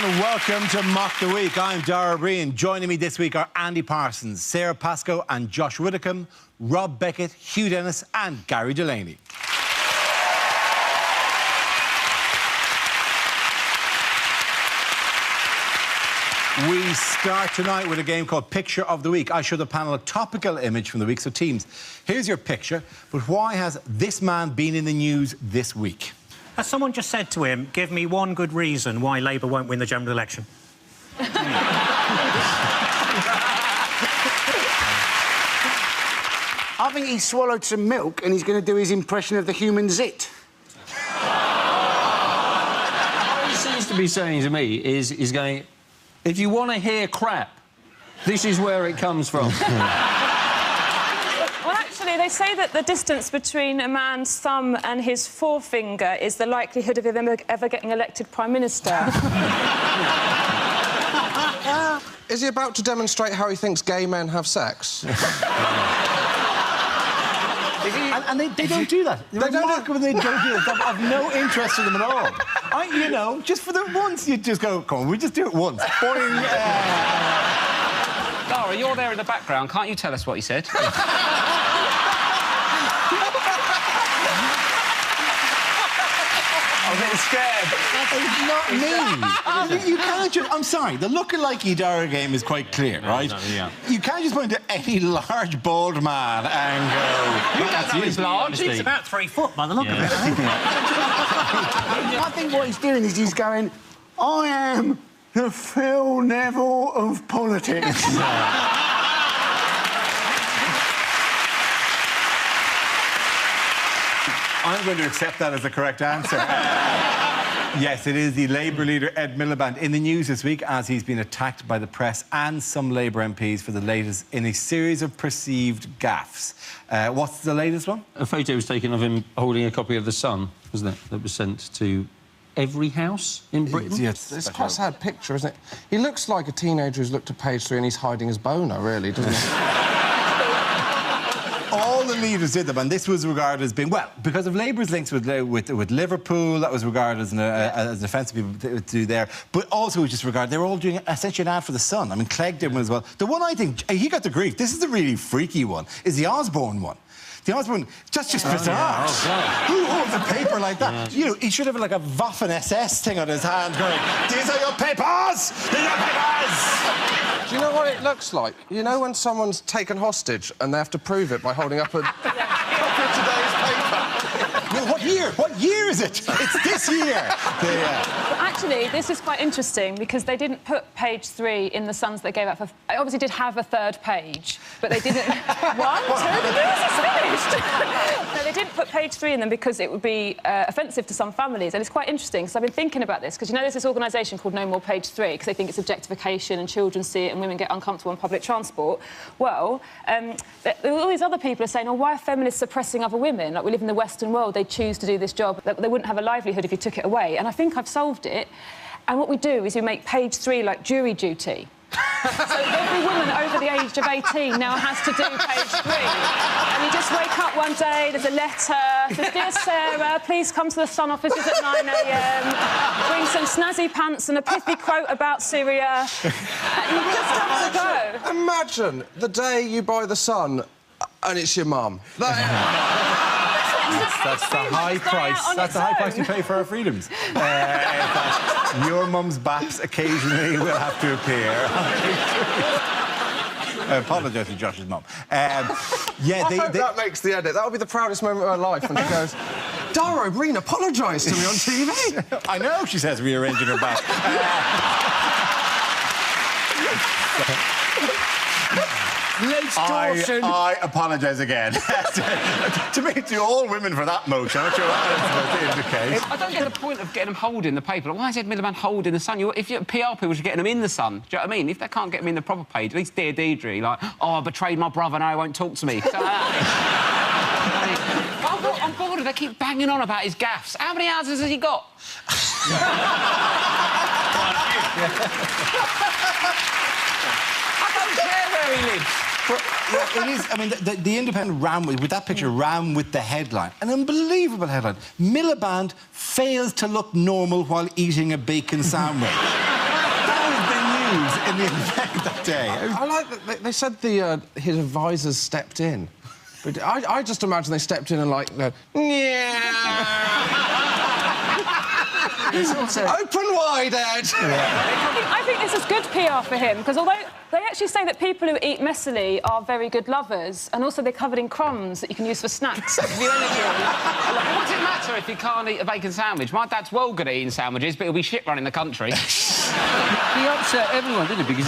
And welcome to Mock the Week. I'm Dara Breen. Joining me this week are Andy Parsons, Sarah Pascoe and Josh Widdicombe, Rob Beckett, Hugh Dennis and Gary Delaney. We start tonight with a game called Picture of the Week. I show the panel a topical image from the week. So, teams, here's your picture. But why has this man been in the news this week? As someone just said to him, give me one good reason why Labour won't win the general election. I think he swallowed some milk and he's going to do his impression of the human zit. What he seems to be saying to me is he's going, if you want to hear crap, this is where it comes from. Well, actually, they say that the distance between a man's thumb and his forefinger is the likelihood of him ever getting elected Prime Minister. Is he about to demonstrate how he thinks gay men have sex? And they don't do that. They don't do that. I've no interest in them at all. You know, just for the once, you just go, come on, we just do it once. Boing. Dara, you're there in the background. Can't you tell us what he said? I'm getting scared. It's not me. You can't just... I'm sorry, the look-alike Dara game is quite clear, right? Yeah. You can't just point to any large, bald man and go... You don't know he's large. He's about 3 foot by the look of it, I think. I think what he's doing is he's going, I am the Phil Neville of politics. I'm going to accept that as the correct answer. Yes, it is the Labour leader, Ed Miliband, in the news this week as he's been attacked by the press and some Labour MPs for the latest in a series of perceived gaffes. What's the latest one? A photo was taken of him holding a copy of The Sun, wasn't it? That was sent to every house in Britain. Yes, It's quite a sad picture, isn't it? He looks like a teenager who's looked at page 3 and he's hiding his boner, really, doesn't he? All the leaders did them, and this was regarded as being, well, because of Labour's links with Liverpool, that was regarded as an offence people to do there, but also it was just regarded, they were all doing essentially an ad for The Sun. I mean, Clegg did one as well. The one I think, he got the grief, this is the really freaky one, is the Osborne one. The Osborne, that's just bizarre. Yeah. Oh, God. Who holds a paper like that? Yeah. You know, he should have like a Waffen-SS thing on his hand going, these are your papers! These are your papers! Do you know what it looks like? You know when someone's taken hostage and they have to prove it by holding up a copy of today's paper? No, what year? What year is it? It's this year. Actually, this is quite interesting because they didn't put page 3 in the Suns they gave out for... It obviously did have a third page, but they didn't... One, two, the news is finished! No, they didn't put page 3 in them because it would be offensive to some families, and it's quite interesting because I've been thinking about this because, you know, there's this organisation called No More Page 3 because they think it's objectification and children see it and women get uncomfortable on public transport. Well, all these other people are saying, oh, why are feminists suppressing other women? Like, we live in the Western world, they choose to do this job. They wouldn't have a livelihood if you took it away. And I think I've solved it. And what we do is we make page 3 like jury duty. So every woman over the age of 18 now has to do page 3. And you just wake up one day, there's a letter, says, dear Sarah, please come to the Sun offices at 9 a.m. Bring some snazzy pants and a pithy quote about Syria. And you just have to go. Imagine the day you buy the Sun and it's your mum. That's the high price. That's the high price you pay for our freedoms. Your mum's baps occasionally will have to appear. I apologise to Josh's mum. I hope that makes the edit. That'll be the proudest moment of her life when she goes, Dara O'Brien apologised to me on TV. I know, she says, rearranging her back. I apologise again. to all women for that motion. I'm not sure what that's supposed to indicate. I don't get the point of getting them holding the paper. Like, why is Ed Miliband holding the Sun? If you're PR people should get them in the Sun. Do you know what I mean? If they can't get them in the proper page, at least Dear Deirdre, like, oh, I betrayed my brother, now he won't talk to me. I'm bored. They keep banging on about his gaffes. How many houses has he got? I don't care where he lives. But, yeah, it is. I mean, the Independent ran with that picture, ran with the headline, an unbelievable headline. Miliband fails to look normal while eating a bacon sandwich. news in the event that day. I like that they said his advisors stepped in. But I just imagine they stepped in and, like, It's also... Open wide, Ed! I think this is good PR for him, because although they actually say that people who eat messily are very good lovers, and also they're covered in crumbs that you can use for snacks. What does it matter if you can't eat a bacon sandwich? My dad's well good at eating sandwiches, but he'll be shit running the country. He upset everyone, didn't he? Because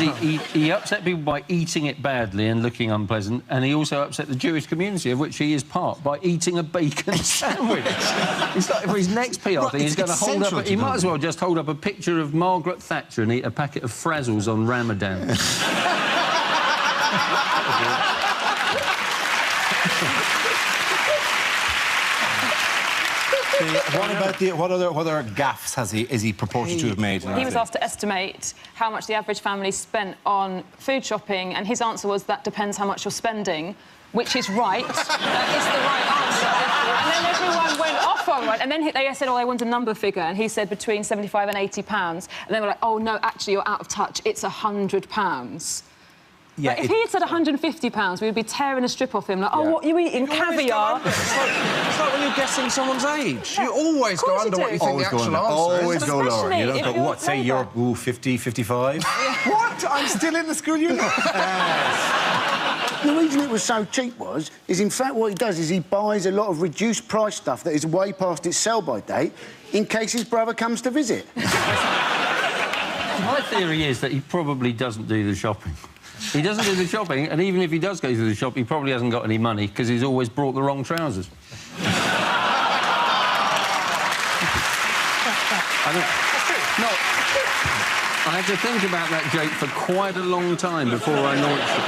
he upset people by eating it badly and looking unpleasant, and he also upset the Jewish community, of which he is part, by eating a bacon sandwich. It's like, for his next PR thing, he's going to hold up... He might as well just hold up a picture of Margaret Thatcher and eat a packet of Frazzles on Ramadan. What other gaffes is he purported to have made? He was asked to estimate how much the average family spent on food shopping, and his answer was, that depends how much you're spending, which is right. That is the right answer. And then everyone went off on one. And then they said, oh, I want a number figure. And he said between £75 and £80. And they were like, oh, no, actually, you're out of touch. It's £100. Yeah, if he had said £150, we would be tearing a strip off him, like, oh, what are you eating? Caviar? It's like when you're guessing someone's age. You always go under what you think the actual answer is. Always go lower. You don't go, what, say you're 50, 55? What? I'm still in the school uniform. The reason it was so cheap is in fact what he does is he buys a lot of reduced price stuff that is way past its sell-by date in case his brother comes to visit. My theory is that he probably doesn't do the shopping. He doesn't do the shopping, and even if he does go to the shop, he probably hasn't got any money because he's always brought the wrong trousers. I had to think about that joke for quite a long time before I launched it.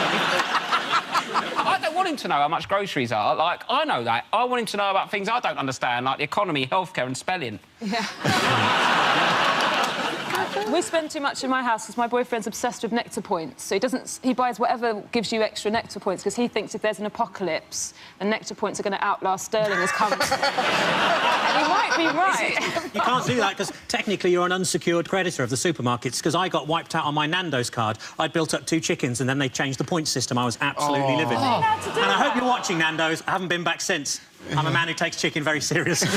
I don't want him to know how much groceries are. Like, I know that. I want him to know about things I don't understand, like the economy, healthcare and spelling. Yeah. We spend too much in my house because my boyfriend's obsessed with nectar points. So he buys whatever gives you extra nectar points because he thinks if there's an apocalypse, the nectar points are going to outlast sterling as currency. And he might be right. You can't do that because technically you're an unsecured creditor of the supermarkets, because I got wiped out on my Nando's card. I'd built up 2 chickens and then they changed the point system. I was absolutely livid. And I hope you're watching, Nando's. I haven't been back since. I'm a man who takes chicken very seriously.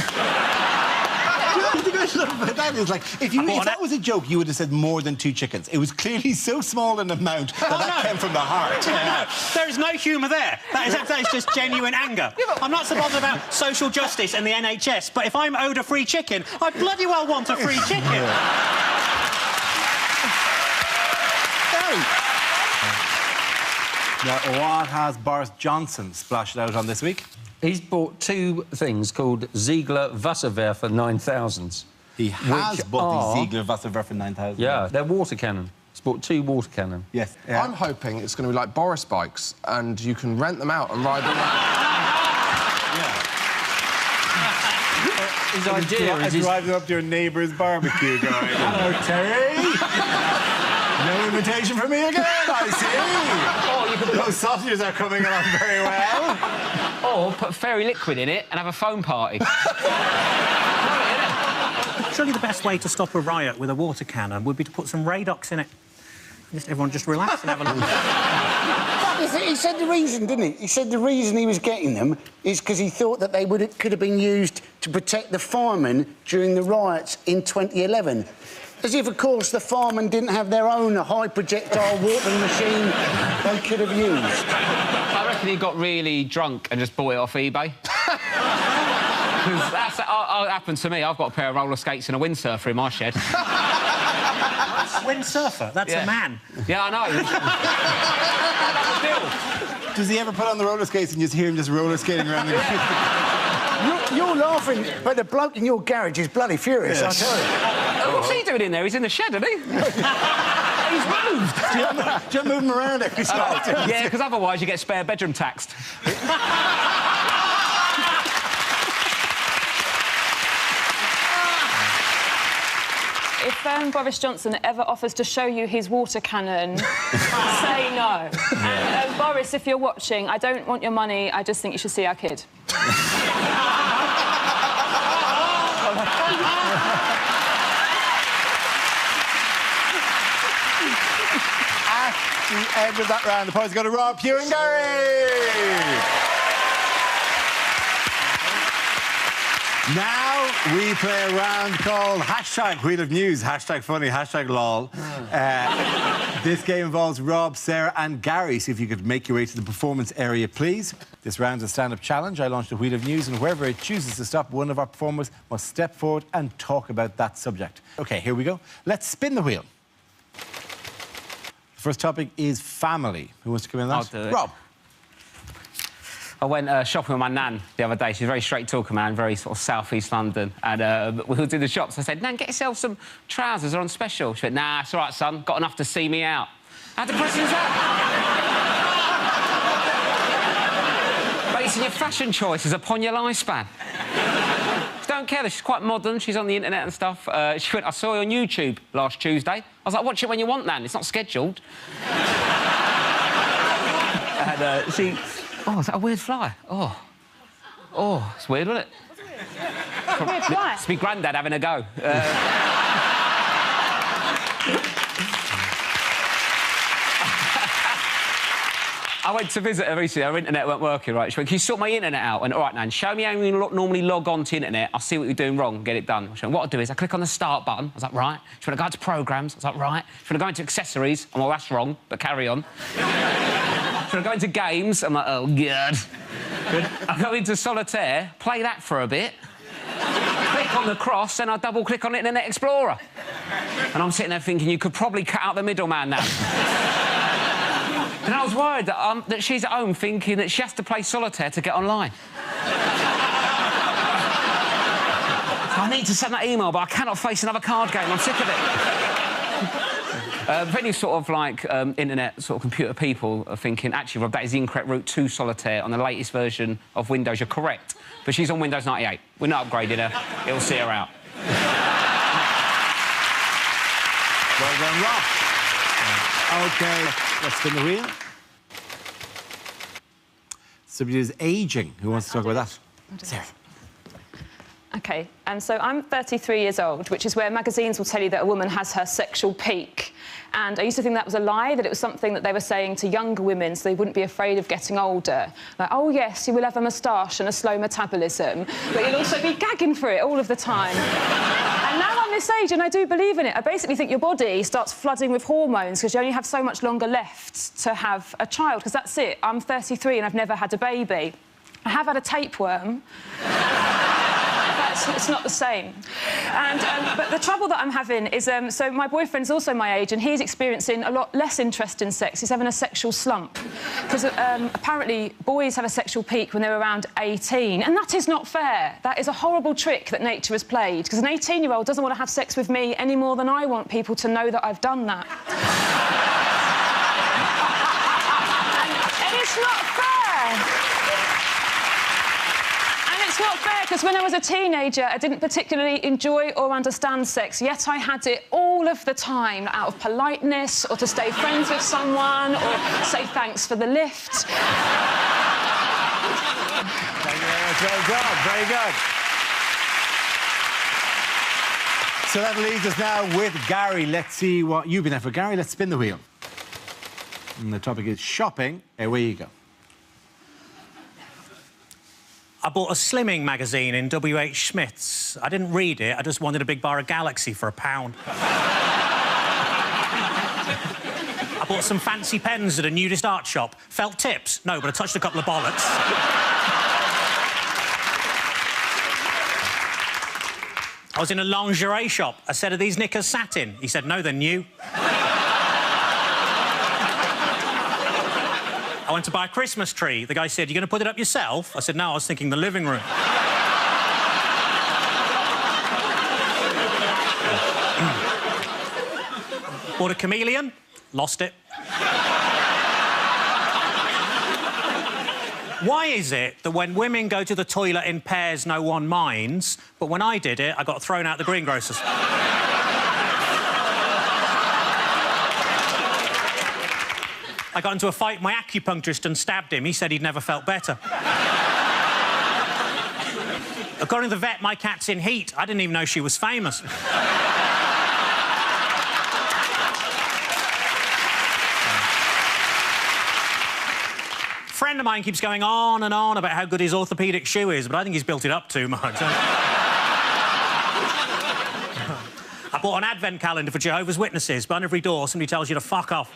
That is like, if that was a joke, you would have said more than 2 chickens. It was clearly so small an amount that came from the heart. No, there is no humour there. That is just genuine anger. I'm not so bothered about social justice and the NHS, but if I'm owed a free chicken, I bloody well want a free chicken. Now, what has Boris Johnson splashed out on this week? He's bought 2 things called Ziegler Wasserwerfer 9000s. He has bought the Ziegler Wasserwerfer 9000. Yeah, they're water cannon. He's bought 2 water cannon. Yes. Yeah. I'm hoping it's going to be like Boris bikes, and you can rent them out and ride them out. His idea is... driving up to your neighbour's barbecue, going, hello, Terry! No invitation from me again, I see! Those sausages are coming along very well. Or put fairy liquid in it and have a foam party. Surely the best way to stop a riot with a water cannon would be to put some Radox in it. Everyone just relax and have a look. He said the reason, didn't he? He said the reason he was getting them is because he thought that they could have been used to protect the firemen during the riots in 2011. As if, of course, the firemen didn't have their own high-projectile watering machine they could have used. I reckon he got really drunk and just bought it off eBay. Because that's what happened to me. I've got a pair of roller skates and a windsurfer in my shed. Windsurfer? That's a man. Yeah, I know. Does he ever put on the roller skates and just hear him just roller skating around the... You're laughing, but the bloke in your garage is bloody furious, I tell you. What's he doing in there? He's in the shed, isn't he? He's moved. Do you move him around every so often? Yeah, because otherwise you get spare bedroom taxed. If Boris Johnson ever offers to show you his water cannon, say no. And Boris, if you're watching, I don't want your money, I just think you should see our kid. the end of that round. The points go to Rob, Hugh and Gary. Now we play a round called hashtag Wheel of News, hashtag funny, hashtag lol. This game involves Rob, Sarah and Gary. So if you could make your way to the performance area, please. This round's a stand-up challenge. I launched a Wheel of News and whoever it chooses to stop, one of our performers must step forward and talk about that subject. OK, here we go. Let's spin the wheel. The first topic is family. Who wants to come in on that? I'll do it. Rob. I went shopping with my nan the other day. She's a very straight-talker, man, very sort of south-east London. And we were doing the shops. I said, Nan, get yourself some trousers. They're on special. She went, nah, it's all right, son. Got enough to see me out. How depressing is that? Basing your fashion choices upon your lifespan. She don't care. She's quite modern. She's on the internet and stuff. She went, I saw you on YouTube last Tuesday. I was like, watch it when you want, Nan. It's not scheduled. And she... Oh, is that a weird fly? Oh. Oh, it's weird, wasn't it? Weird fly. It's me granddad having a go. I went to visit her recently. Her internet weren't working, right? She went, can you sort my internet out? And all right, Nan, show me how you normally log on to internet. I'll see what you're doing wrong, get it done. She went, what I'll do is I click on the start button. I was like, right. She went, I go into programs. I was like, right. She went, I go into accessories. I'm like, well, that's wrong, but carry on. Should I go into games? I'm like, oh, God. I go into solitaire, play that for a bit, click on the cross, then I double-click on Internet Explorer. And I'm sitting there thinking, you could probably cut out the middleman now. And I was worried that she's at home thinking that she has to play solitaire to get online. I need to send that email, but I cannot face another card game. I'm sick of it. Any sort of, like, internet sort of computer people are thinking, actually, Rob, that is the incorrect route to solitaire on the latest version of Windows. You're correct. But she's on Windows 98. We're not upgrading her. It'll see her out. Well done, Rob. OK, let's spin the wheel. Somebody who's ageing. Who wants to talk about that? Sarah. OK, and so I'm 33 years old, which is where magazines will tell you that a woman has her sexual peak. And I used to think that was a lie, that it was something that they were saying to younger women so they wouldn't be afraid of getting older. Like, oh, yes, you will have a moustache and a slow metabolism, but you'll also be gagging for it all of the time. And now I'm this age and I do believe in it. I basically think your body starts flooding with hormones because you only have so much longer left to have a child, because that's it. I'm 33 and I've never had a baby. I have had a tapeworm. It's not the same. And, but the trouble that I'm having is... so my boyfriend's also my age and he's experiencing a lot less interest in sex. He's having a sexual slump. Because apparently boys have a sexual peak when they're around 18. And that is not fair. That is a horrible trick that nature has played. Because an 18-year-old doesn't want to have sex with me any more than I want people to know that I've done that. and it's not fair. It's not fair, because when I was a teenager, I didn't particularly enjoy or understand sex, yet I had it all of the time, out of politeness, or to stay friends with someone, or say thanks for the lift. Thank you very much. Well done. Very good. So that leaves us now with Gary. Let's see what you've been at for. Gary, let's spin the wheel. And the topic is shopping. Away you go. I bought a slimming magazine in W.H. Smith's. I didn't read it, I just wanted a big bar of Galaxy for £1. I bought some fancy pens at a nudist art shop. Felt tips? No, but I touched a couple of bollocks. I was in a lingerie shop. I said, are these knickers satin? He said, no, they're new. I went to buy a Christmas tree. The guy said, you're going to put it up yourself? I said, no, I was thinking the living room. Bought a chameleon, lost it. Why is it that when women go to the toilet in pairs, no one minds, but when I did it, I got thrown out the greengrocers? I got into a fight with my acupuncturist and stabbed him. He said he'd never felt better. According to the vet, my cat's in heat. I didn't even know she was famous. friend of mine keeps going on and on about how good his orthopaedic shoe is, but I think he's built it up too much. I bought an advent calendar for Jehovah's Witnesses, but on every door somebody tells you to fuck off.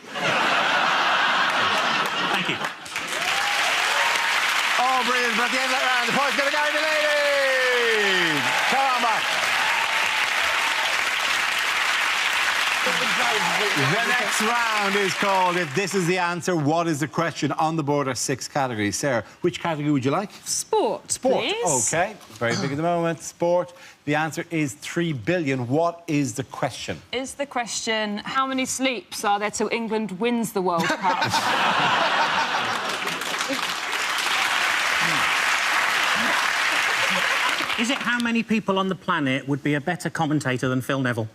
Thank you. Oh, brilliant. But at the end of that round, the point's going to go to the ladies. Come on back. The next round is called If This Is the Answer, What is the Question? On the board are 6 categories. Sarah, which category would you like? Sport, Sport. please. OK. Very big at the moment. Sport. The answer is 3 billion. What is the question? Is the question, how many sleeps are there till England wins the World Cup? Is it how many people on the planet would be a better commentator than Phil Neville?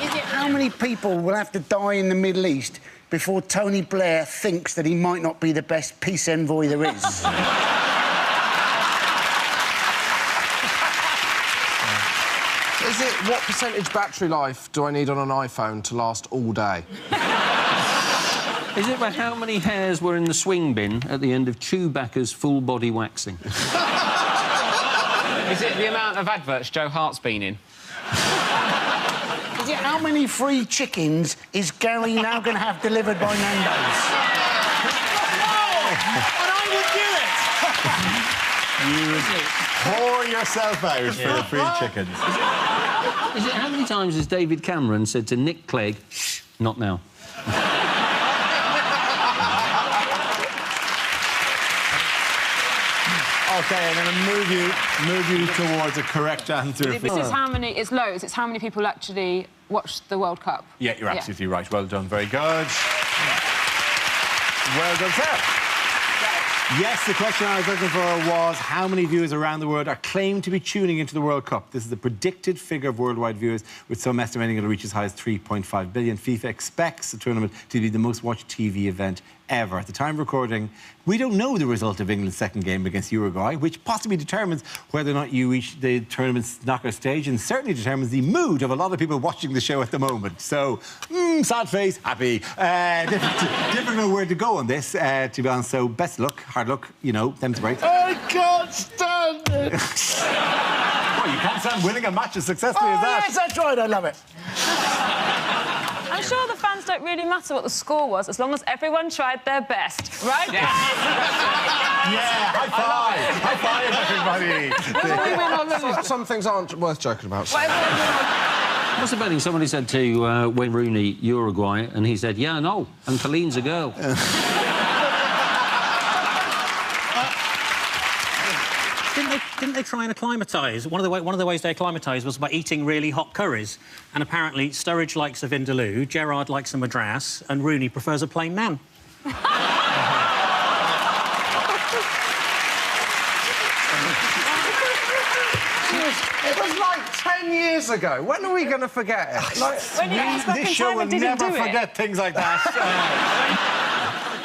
Is it how many people will have to die in the Middle East before Tony Blair thinks that he might not be the best peace envoy there is? Is it what percentage battery life do I need on an iPhone to last all day? Is it about how many hairs were in the swing bin at the end of Chewbacca's full-body waxing? Is it the amount of adverts Joe Hart's been in? Is it how many free chickens is Gary now going to have delivered by Nando's? And I would do it! You would pour yourself out for the free chickens. Is it how many times has David Cameron said to Nick Clegg, shh, not now? OK, I'm going to move you towards a correct answer. This is how many... It's loads. It's how many people actually watch the World Cup. Yeah, you're absolutely right. Well done. Very good. Well done, Sarah. Yes, the question I was looking for was how many viewers around the world are claimed to be tuning into the World Cup. This is the predicted figure of worldwide viewers, with some estimating it'll reach as high as 3.5 billion. FIFA expects the tournament to be the most watched TV event ever. At the time of recording, we don't know the result of England's second game against Uruguay, which possibly determines whether or not you reach the tournament's knockout stage, and certainly determines the mood of a lot of people watching the show at the moment. So, sad face, happy. Different know where to go on this, to be honest. So, best luck, hard luck, you know, them's breaks. I can't stand it! Well, you can't stand winning a match as successfully as that. Yes, that's right, I love it. I'm sure the fans don't really matter what the score was, as long as everyone tried their best, right? Yeah, high five, everybody. Some things aren't worth joking about. What's the betting? Somebody said to Wayne Rooney, Uruguay, and he said, yeah, no, and Colleen's a girl. Didn't they try and acclimatise? One of the ways they acclimatised was by eating really hot curries. And apparently, Sturridge likes a vindaloo, Gerrard likes a madras, and Rooney prefers a plain naan. It was like 10 years ago. When are we going to forget it? Like, When you asked back in This show time will and didn't never do it. forget things like that.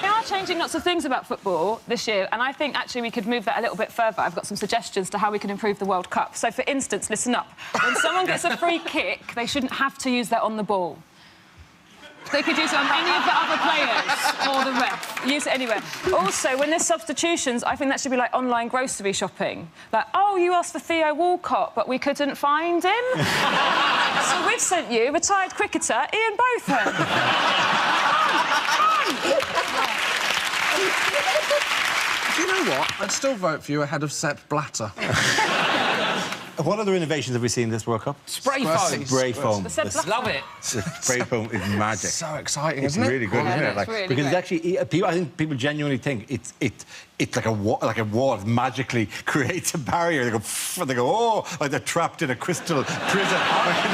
They are changing lots of things about football this year, and I think actually we could move that a little bit further. I've got some suggestions to how we can improve the World Cup. So, for instance, listen up. When someone gets a free kick, they shouldn't have to use that on the ball. They could use it on any of the other players or the ref. Use it anywhere. Also, when there's substitutions, I think that should be like online grocery shopping. Like, oh, you asked for Theo Walcott, but we couldn't find him. So we've sent you retired cricketer Ian Botham. do you know what? I'd still vote for you ahead of Sepp Blatter. What other innovations have we seen this World Cup? Spray foam. Spray foam. Love it. Spray foam is magic. So exciting, It's isn't it? really good, isn't it? it's really because great. it's actually I think people genuinely think it's like a wall. It magically creates a barrier. They go, oh, like they're trapped in a crystal prison,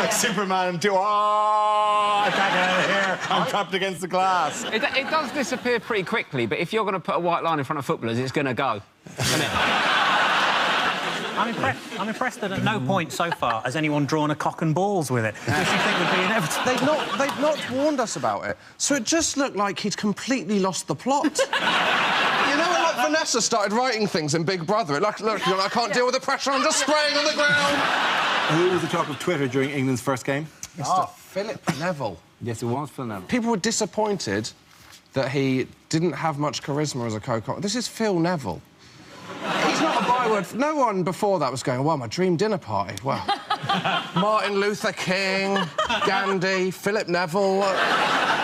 like Superman and I can't get out of here. I'm trapped against the glass. It does disappear pretty quickly, but if you're going to put a white line in front of footballers, it's going to go, isn't it? I'm impressed that at no point so far has anyone drawn a cock and balls with it, which you think would be inevitable. They've not warned us about it, so it just looked like he'd completely lost the plot. You know when, like, Vanessa started writing things in Big Brother? It look, I can't deal with the pressure, I'm just spraying on the ground. Who was the talk of Twitter during England's first game? Mr. Philip Neville. Yes, it was Phil Neville. People were disappointed that he didn't have much charisma as a co-commentator. This is Phil Neville. He's not a byword. No one before that was going, well, my dream dinner party. Well, Martin Luther King, Gandhi, Philip Neville.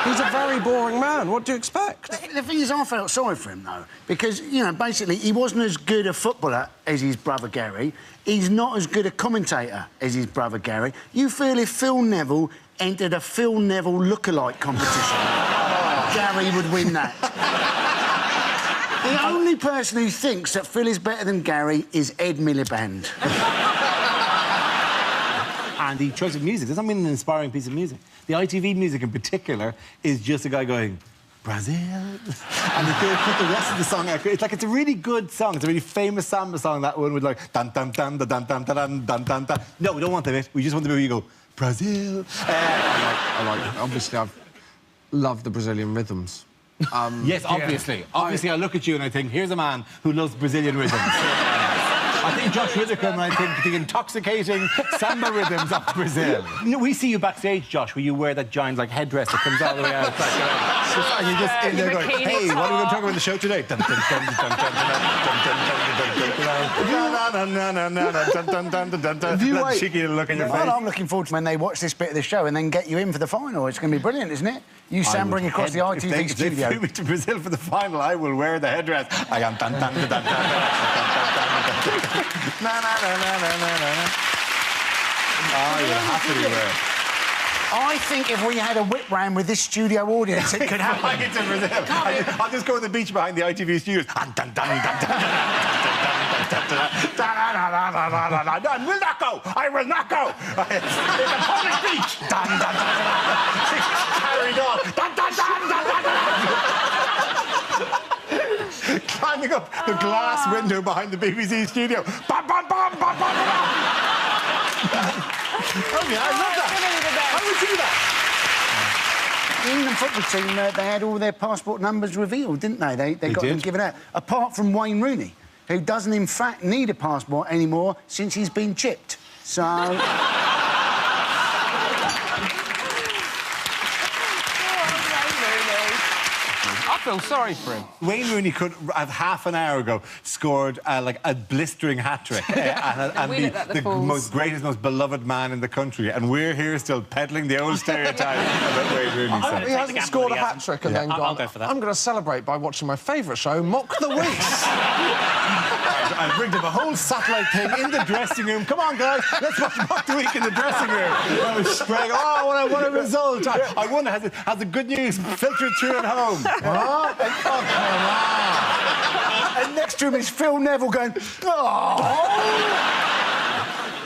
He's a very boring man. What do you expect? The thing is, I felt sorry for him, though, because, you know, basically, he wasn't as good a footballer as his brother Gary. He's not as good a commentator as his brother Gary. You feel if Phil Neville entered a Phil Neville lookalike competition, Gary would win that. The only person who thinks that Phil is better than Gary is Ed Miliband. And the choice of music doesn't mean an inspiring piece of music. The ITV music in particular is just a guy going, Brazil. And they could put the rest of the song out. It's like, it's a really good song. It's a really famous samba song, that one with like, dun dun dun dun dun dun dun dun dun dun. No, we don't want the bit. We just want the bit where you go, Brazil. I like it. Obviously, I've loved the Brazilian rhythms. Yes, obviously. Yeah. Obviously, I look at you and I think, here's a man who loves Brazilian rhythms. I think Josh Widdicombe, and I think the intoxicating samba rhythms of Brazil. You know, we see you backstage, Josh, where you wear that giant, like, headdress that comes all the way out. And you're just in there going, hey, what are we going to talk about in the show today? Dun, dun, dun, dun, dun, dun, dun, dun, dun, cheeky little look in your face. Well, I'm looking forward to when they watch this bit of the show and then get you in for the final. It's going to be brilliant, isn't it? You sambering across the ITV studio. If they flew me to Brazil for the final, I will wear the headdress. I am dun, dun, dun, dun, dun, na, na, na, na, na, na, na. Oh, you'll happily wear it. I think if we had a whip round with this studio audience, it could happen. I get to Brazil. I'll just go on the beach behind the ITV studios. I will not go. I will not go. It's a public beach. Carried on. Climbing up the glass window behind the BBC studio. Bam, bam, bam, bam, bam, bam. Oh, yeah, I love that. I would do that. The England football team, they had all their passport numbers revealed, didn't they? They got them given out. Apart from Wayne Rooney, who doesn't, in fact, need a passport anymore since he's been chipped. So... I feel sorry for him. Wayne Rooney could have half an hour ago scored like a blistering hat-trick and be the greatest, most beloved man in the country, and we're here still peddling the old stereotype about Wayne Rooney. He hasn't scored a hat-trick and then gone, I'll go for that. I'm going to celebrate by watching my favourite show, Mock the Weeks. I bring them a whole satellite thing in the dressing room. Come on, guys, let's watch Mock the Week in the dressing room. I was spraying, oh, what a result. I wonder, has the good news filtered through at home? Huh? Oh, come on. And next to him is Phil Neville going, oh.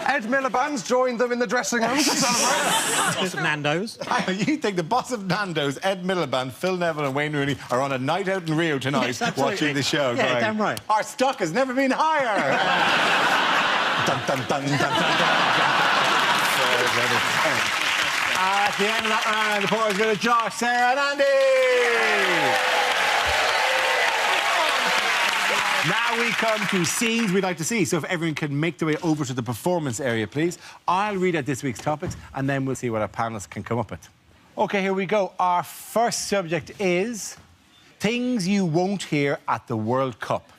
Ed Miliband's joined them in the dressing room to celebrate. Boss of Nando's. You think the boss of Nando's, Ed Miliband, Phil Neville and Wayne Rooney are on a night out in Rio tonight watching the show? Yeah, going, damn right. Our stock has never been higher. Dun, dun, dun, dun, dun, dun. At the end of that round, the boys go to Josh, Sarah and Andy. Now we come to scenes we'd like to see. So if everyone can make their way over to the performance area, please. I'll read out this week's topics, and then we'll see what our panellists can come up with. OK, here we go. Our first subject is things you won't hear at the World Cup.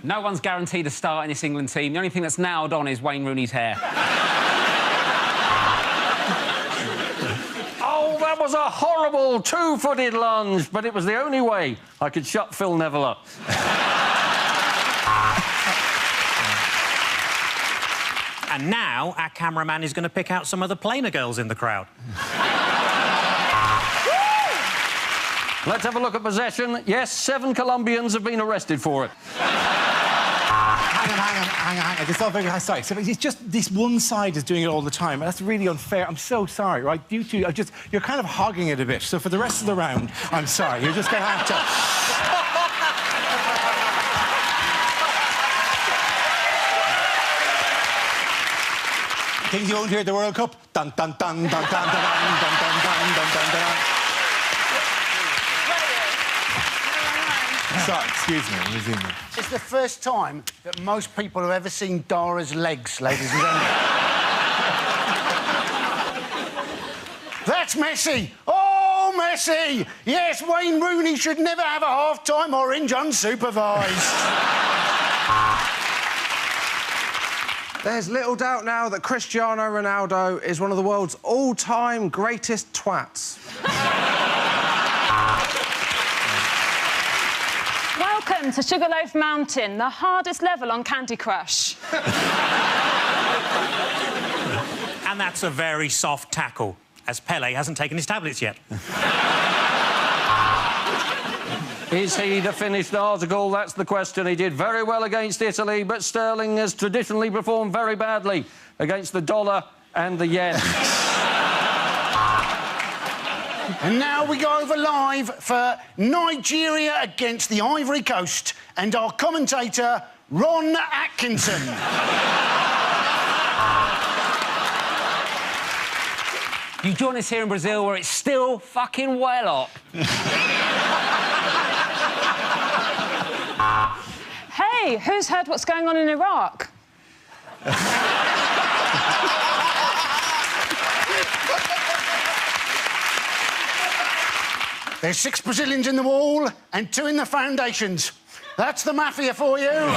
No one's guaranteed a start in this England team. The only thing that's nailed on is Wayne Rooney's hair. Oh, that was a horrible two-footed lunge, but it was the only way I could shut Phil Neville up. And now our cameraman is going to pick out some of the plainer girls in the crowd. Let's have a look at possession. Yes, 7 Colombians have been arrested for it. Hang on. It's not very... Sorry. So it's just this one side is doing it all the time. That's really unfair. I'm so sorry, right? You two, you're kind of hogging it a bit. So for the rest of the round, I'm sorry. You're just going to have to... Things you won't hear at the World Cup. Dun, dun, dun, dun, dun, dun, dun, dun, dun, dun, dun, dun, dun. Sorry, excuse me, I'm resuming. It's the first time that most people have ever seen Dara's legs, ladies and gentlemen. That's Messi. Oh, Messi. Yes, Wayne Rooney should never have a half-time orange unsupervised. There's little doubt now that Cristiano Ronaldo is one of the world's all-time greatest twats. Welcome to Sugarloaf Mountain, the hardest level on Candy Crush. And that's a very soft tackle, as Pele hasn't taken his tablets yet. Is he the finished article? That's the question. He did very well against Italy, but Sterling has traditionally performed very badly against the dollar and the yen. And now we go over live for Nigeria against the Ivory Coast and our commentator, Ron Atkinson. You join us here in Brazil where it's still fucking well up. Hey, who's heard what's going on in Iraq? There's 6 Brazilians in the wall and 2 in the foundations. That's the mafia for you.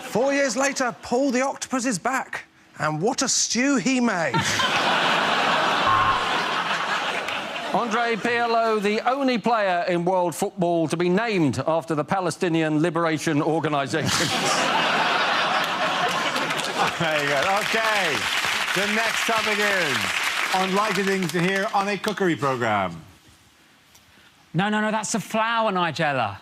4 years later, Paul the Octopus is back. And what a stew he made. Andre Pirlo, the only player in world football to be named after the Palestinian Liberation Organisation. There you go. OK. The next topic is unlikely things to hear on a cookery programme. No, that's the flour, Nigella.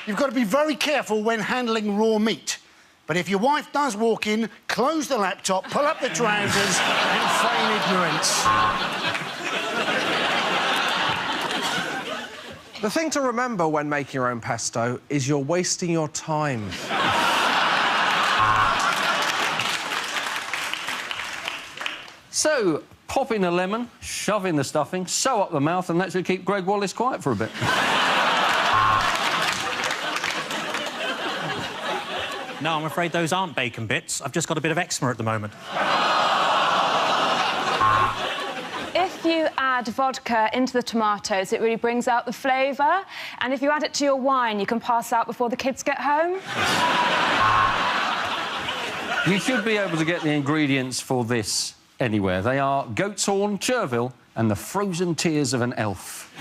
You've got to be very careful when handling raw meat. But if your wife does walk in, close the laptop, pull up the trousers and feign ignorance. The thing to remember when making your own pesto is you're wasting your time. So, pop in a lemon, shove in the stuffing, sew up the mouth, and that should keep Greg Wallace quiet for a bit. No, I'm afraid those aren't bacon bits. I've just got a bit of eczema at the moment. If you add vodka into the tomatoes, it really brings out the flavour. And if you add it to your wine, you can pass out before the kids get home. You should be able to get the ingredients for this anywhere. They are goat's horn, chervil, and the frozen tears of an elf.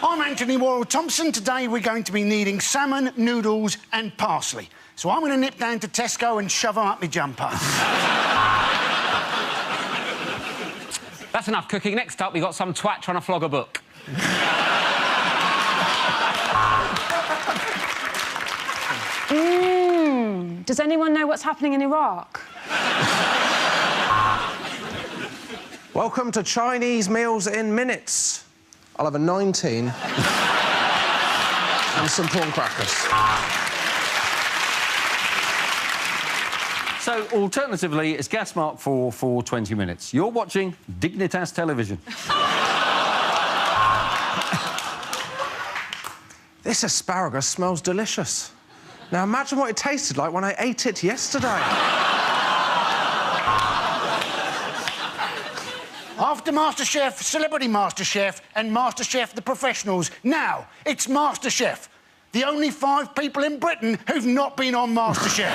I'm Anthony Worrell-Thompson. Today we're going to be needing salmon, noodles and parsley. So I'm going to nip down to Tesco and shove them up my jumper. That's enough cooking. Next up, we got some twat trying to flog a book. Does anyone know what's happening in Iraq? Welcome to Chinese Meals in Minutes. I'll have a 19 and some prawn crackers. So, alternatively, it's gas mark 4 for 20 minutes. You're watching Dignitas Television. This asparagus smells delicious. Now, imagine what it tasted like when I ate it yesterday. After MasterChef, Celebrity MasterChef and MasterChef The Professionals, now it's MasterChef. The only 5 people in Britain who've not been on MasterChef.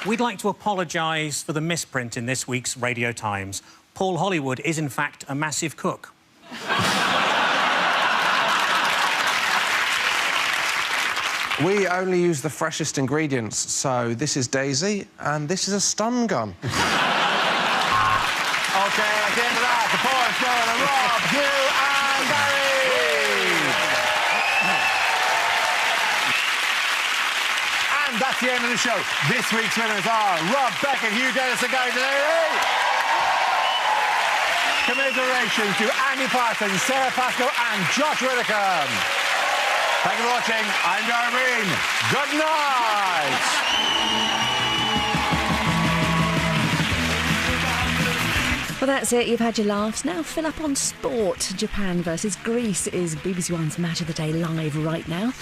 We'd like to apologise for the misprint in this week's Radio Times. Paul Hollywood is, in fact, a massive cook. We only use the freshest ingredients, so this is Daisy and this is a stun gun. OK, at the end of that, the points go to Rob, Hugh and Barry. And that's the end of the show. This week's winners are Rob Beckett, Hugh Dennis and Gary Delaney. Commiserations to Andy Parsons, Sarah Pascoe and Josh Whittaker. Thank you for watching. I'm Darwin. Good night. that's it. You've had your laughs. Now fill up on sport. Japan versus Greece is BBC One's Match of the Day live right now.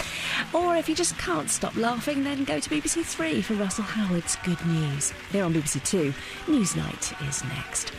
Or if you just can't stop laughing, then go to BBC Three for Russell Howard's Good News. Here on BBC Two, Newsnight is next.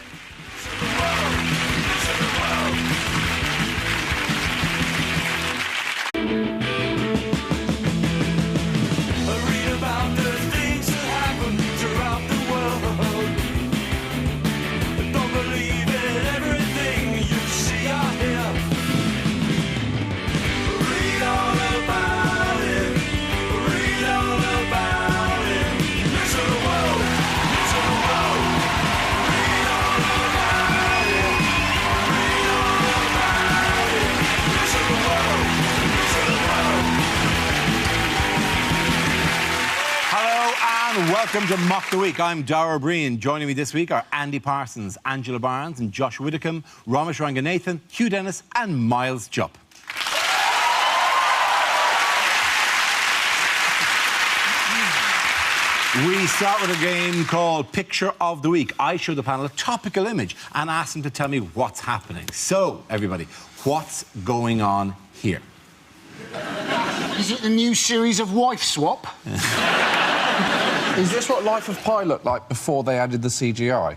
Welcome to Mock the Week. I'm Dara Breen. Joining me this week are Andy Parsons, Angela Barnes and Josh Widdicombe, Ramesh Ranganathan, Hugh Dennis and Miles Jupp. We start with a game called Picture of the Week. I show the panel a topical image and ask them to tell me what's happening. So, everybody, what's going on here? Is it the new series of Wife Swap? Is this what Life of Pi looked like before they added the CGI?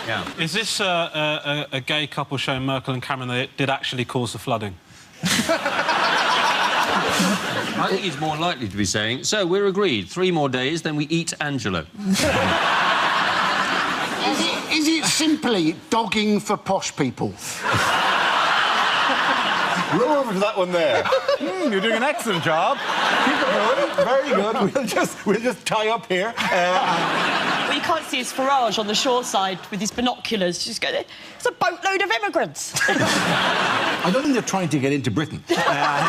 Yeah. Is this a gay couple showing Merkel and Cameron that did actually cause the flooding? I think he's more likely to be saying, so we're agreed, 3 more days, then we eat Angelo. Is it simply dogging for posh people? Row over to that one there. You're doing an excellent job. Keep it going. Very good. We'll just tie up here. What you can't see is Farage on the shore side with his binoculars. Just go there. It's a boatload of immigrants. I don't think they're trying to get into Britain. Are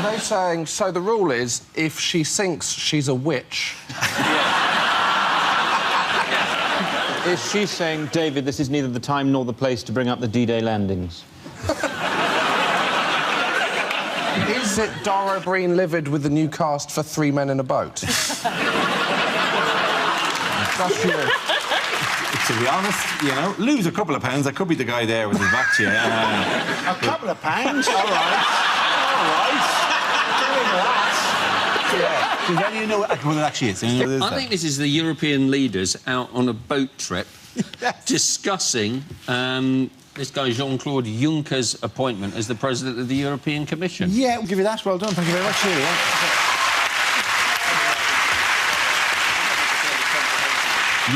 they saying, so the rule is, if she sinks, she's a witch? Is she saying, David, this is neither the time nor the place to bring up the D-Day landings? Is it Dara Breen livid with the new cast for 3 Men in a Boat? Just you. To be honest, you know, lose a couple of pounds. That could be the guy there with his back to you. A couple of pounds? All right. All right. Yeah. Does anyone know what it actually is? I think this is the European leaders out on a boat trip discussing this guy Jean-Claude Juncker's appointment as the President of the European Commission. Yeah, we'll give you that. Well done. Thank you very much. Here,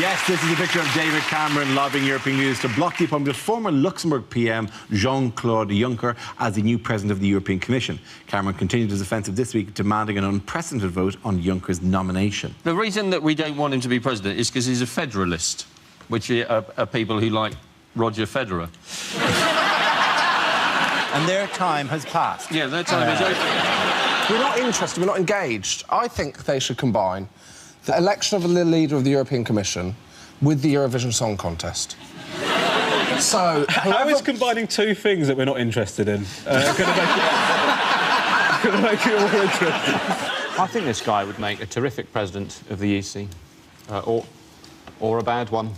Yes, this is a picture of David Cameron lobbying European leaders to block the appointment of former Luxembourg PM Jean-Claude Juncker as the new President of the European Commission. Cameron continued his offensive this week, demanding an unprecedented vote on Juncker's nomination. The reason that we don't want him to be President is because he's a federalist, which are people who like Roger Federer. And their time has passed. Yeah, their time is over. We're not interested, we're not engaged. I think they should combine the election of the leader of the European Commission with the Eurovision Song Contest. So, How is combining 2 things that we're not interested in going to make it more interesting? I think this guy would make a terrific president of the EC. Or a bad one.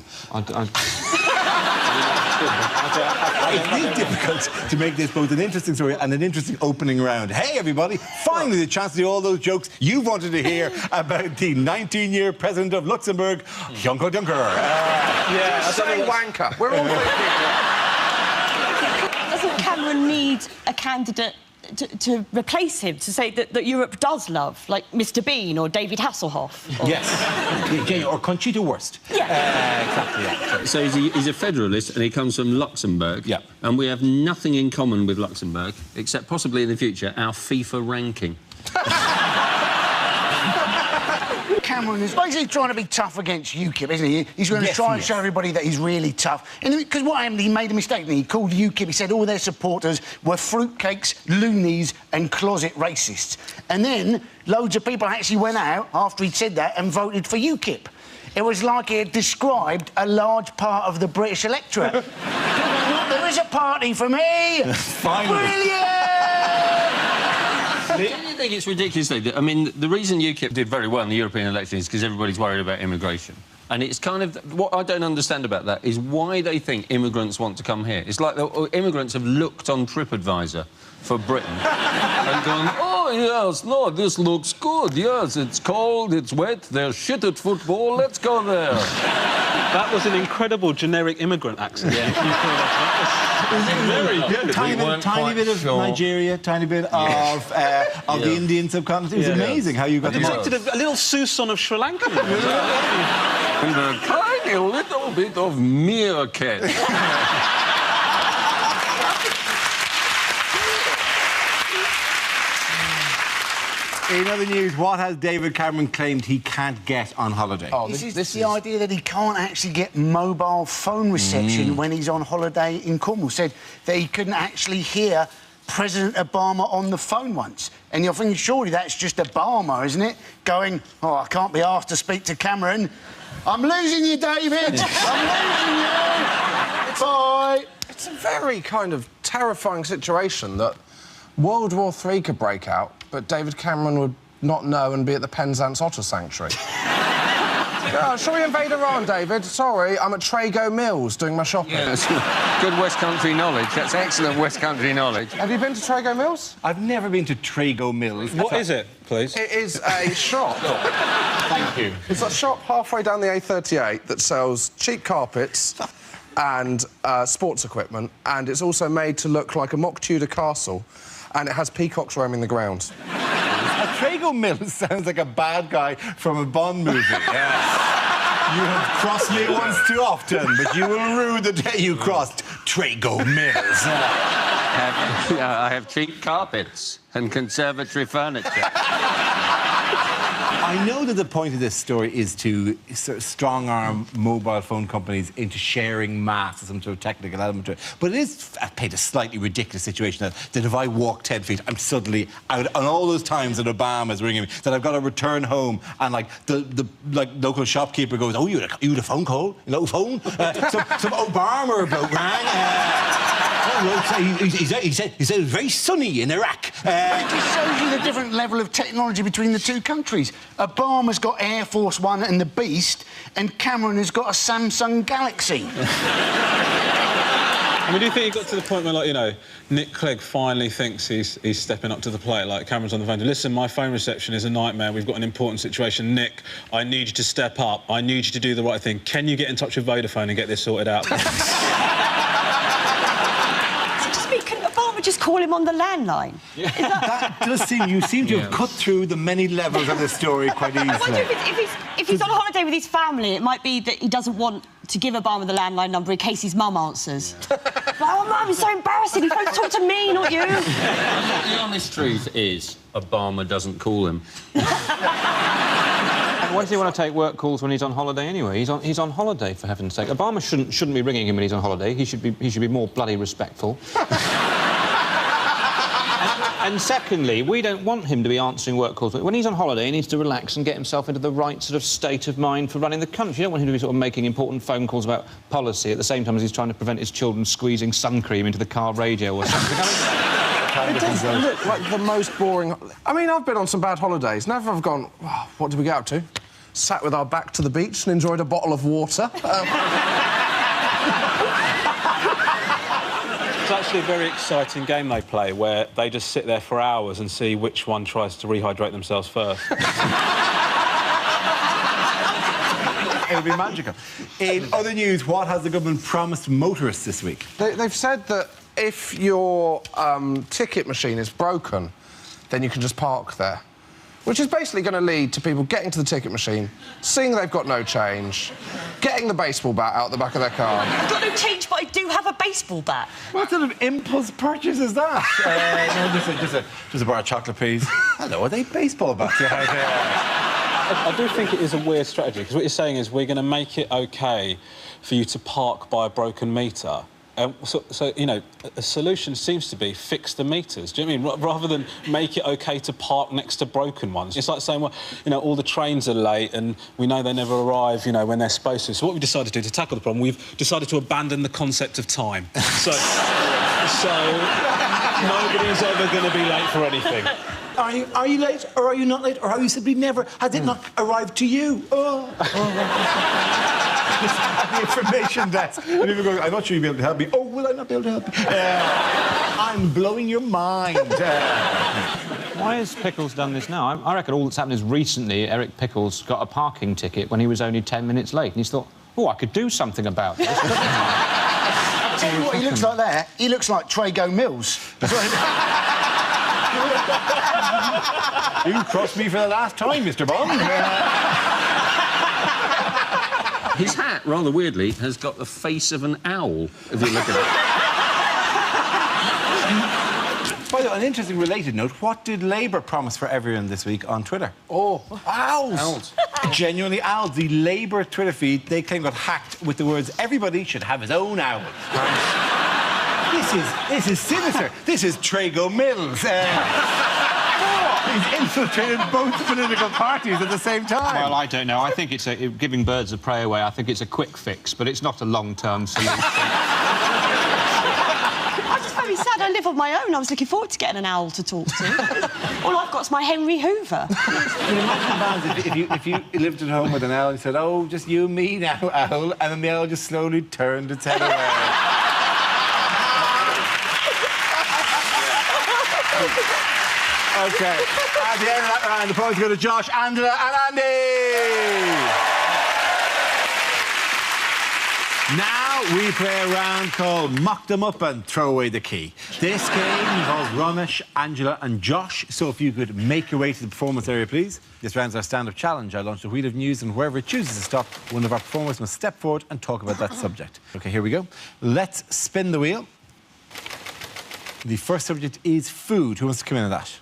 It's really difficult to make this both an interesting story and an interesting opening round. Hey, everybody, finally the chance to do all those jokes you wanted to hear about the 19-year president of Luxembourg, Jean-Claude Juncker. Yeah, say wanker. We're all Doesn't Cameron need a candidate to replace him, to say that Europe does love, like Mr. Bean or David Hasselhoff? Or... Yes. Or Conchita Wurst. Yeah. Exactly, yeah. So he's a federalist and he comes from Luxembourg. Yeah. And we have nothing in common with Luxembourg, except possibly in the future, our FIFA ranking. Cameron is basically trying to be tough against UKIP, isn't he? He's going to try and show everybody that he's really tough. Because what happened, he made a mistake. He called UKIP, he said all their supporters were fruitcakes, loonies and closet racists. And then loads of people actually went out after he'd said that and voted for UKIP. It was like he had described a large part of the British electorate. There is a party for me! Finally. Brilliant! think it's ridiculous, though. I mean, the reason UKIP did very well in the European election is because everybody's worried about immigration. And it's kind of... What I don't understand about that is why they think immigrants want to come here. It's like the immigrants have looked on TripAdvisor for Britain and gone, oh, yes, no, this looks good. Yes, it's cold, it's wet, they're shit at football, let's go there. That was an incredible generic immigrant accent. Very good. Tiny bit of Nigeria, tiny bit of the Indian subcontinent. It was amazing how you got them all. A little Susan of Sri Lanka. And a tiny little bit of meerkat. In other news, what has David Cameron claimed he can't get on holiday? Oh, this is the idea that he can't actually get mobile phone reception when he's on holiday in Cornwall. Said that he couldn't actually hear President Obama on the phone once. And you're thinking, surely that's just Obama, isn't it? Going, oh, I can't be asked to speak to Cameron. I'm losing you, David! I'm losing you! Bye! It's a very kind of terrifying situation that World War III could break out, but David Cameron would not know and be at the Penzance Otter Sanctuary. Shall we invade Iran, David? Sorry, I'm at Trago Mills doing my shopping. Yeah, that's good West Country knowledge. That's excellent West Country knowledge. Have you been to Trago Mills? I've never been to Trago Mills. What is it, please? It is a shop. Thank you. It's a shop halfway down the A38 that sells cheap carpets and sports equipment, and it's also made to look like a mock Tudor castle, and it has peacocks roaming the grounds. Trago Mills sounds like a bad guy from a Bond movie. Yes. You have crossed me once too often, but you will rue the day you crossed Trago Mills. I have cheap carpets and conservatory furniture. I know that the point of this story is to sort of strong-arm mobile phone companies into sharing maths, some sort of technical element to it. But it is paid a slightly ridiculous situation that if I walk 10 feet, I'm suddenly out. And all those times that Obama's ringing me, that I've got to return home, and like the local shopkeeper goes, "Oh, you had a phone call? No phone? Some Obama bloke rang." He said it was very sunny in Iraq. It shows you the different level of technology between the two countries. Obama's got Air Force One and the Beast, and Cameron has got a Samsung Galaxy. I mean, do you think he got to the point where, like, you know, Nick Clegg finally thinks he's stepping up to the plate, like Cameron's on the phone, listen, my phone reception is a nightmare, we've got an important situation, Nick, I need you to step up, I need you to do the right thing, can you get in touch with Vodafone and get this sorted out? Just call him on the landline. Yeah. That does seem... You seem to have cut through the many levels of the story quite easily. I wonder if he's on holiday with his family, it might be that he doesn't want to give Obama the landline number in case his mum answers. Like, oh, Mum, it's so embarrassing. He's supposed to talk to me, not you. The honest truth is, Obama doesn't call him. Why does he want to take work calls when he's on holiday anyway? He's on holiday, for heaven's sake. Obama shouldn't be ringing him when he's on holiday. He should be more bloody respectful. And secondly, we don't want him to be answering work calls. When he's on holiday, he needs to relax and get himself into the right sort of state of mind for running the country. You don't want him to be sort of making important phone calls about policy at the same time as he's trying to prevent his children squeezing sun cream into the car radio or something. It does look like the most boring... I mean, I've been on some bad holidays. Never have gone, oh, what did we get up to? Sat with our back to the beach and enjoyed a bottle of water. It's actually a very exciting game they play, where they just sit there for hours and see which one tries to rehydrate themselves first. It would be magical. In other news, what has the government promised motorists this week? They've said that if your ticket machine is broken, then you can just park there. Which is basically going to lead to people getting to the ticket machine, seeing they've got no change, getting the baseball bat out the back of their car. I've got no change, but I do have a baseball bat. What sort of impulse purchase is that? No, just a bar of chocolate, please. Hello, are they baseball bats? I do think it is a weird strategy, because what you're saying is we're going to make it OK for you to park by a broken meter. So, you know, a solution seems to be fix the meters. Do you know what I mean? Rather than make it OK to park next to broken ones. It's like saying, well, you know, all the trains are late and we know they never arrive, you know, when they're supposed to. So what we decided to do to tackle the problem, we've decided to abandon the concept of time. So Nobody's ever going to be late for anything. Are you late, or are you not late, or are you simply never? Has it not arrived to you? At the information desk. And people go, I'm not sure you'll be able to help me. Oh, will I not be able to help you? I'm blowing your mind. Why has Pickles done this now? I reckon all that's happened is recently Eric Pickles got a parking ticket when he was only 10 minutes late, and he's thought, oh, I could do something about this. I'll tell you what he looks like there. He looks like Trago Mills. You crossed me for the last time, Mr. Bond. His hat, rather weirdly, has got the face of an owl, if you look at it. By the way, an interesting related note, what did Labour promise for everyone this week on Twitter? Oh, owls. Genuinely owls. The Labour Twitter feed, they claim, got hacked with the words, everybody should have his own owl. This is sinister. This is Trago Mills. He's infiltrated both political parties at the same time. Well, I don't know. I think it's giving birds of prey away. I think it's a quick fix, but it's not a long-term solution. I'm just very sad. I live on my own. I was looking forward to getting an owl to talk to. All I've got is my Henry Hoover. You know, if you lived at home with an owl and said, oh, just you and me now, owl, and then the owl just slowly turned its head away. OK, at the end of that round, the points go to Josh, Angela and Andy! Now we play a round called Mock Them Up and Throw Away the Key. This game involves Romesh, Angela and Josh, so if you could make your way to the performance area, please. This round's our stand-up challenge. I launch a wheel of news, and wherever it chooses to stop, one of our performers must step forward and talk about that subject. OK, here we go. Let's spin the wheel. The first subject is food. Who wants to come in on that?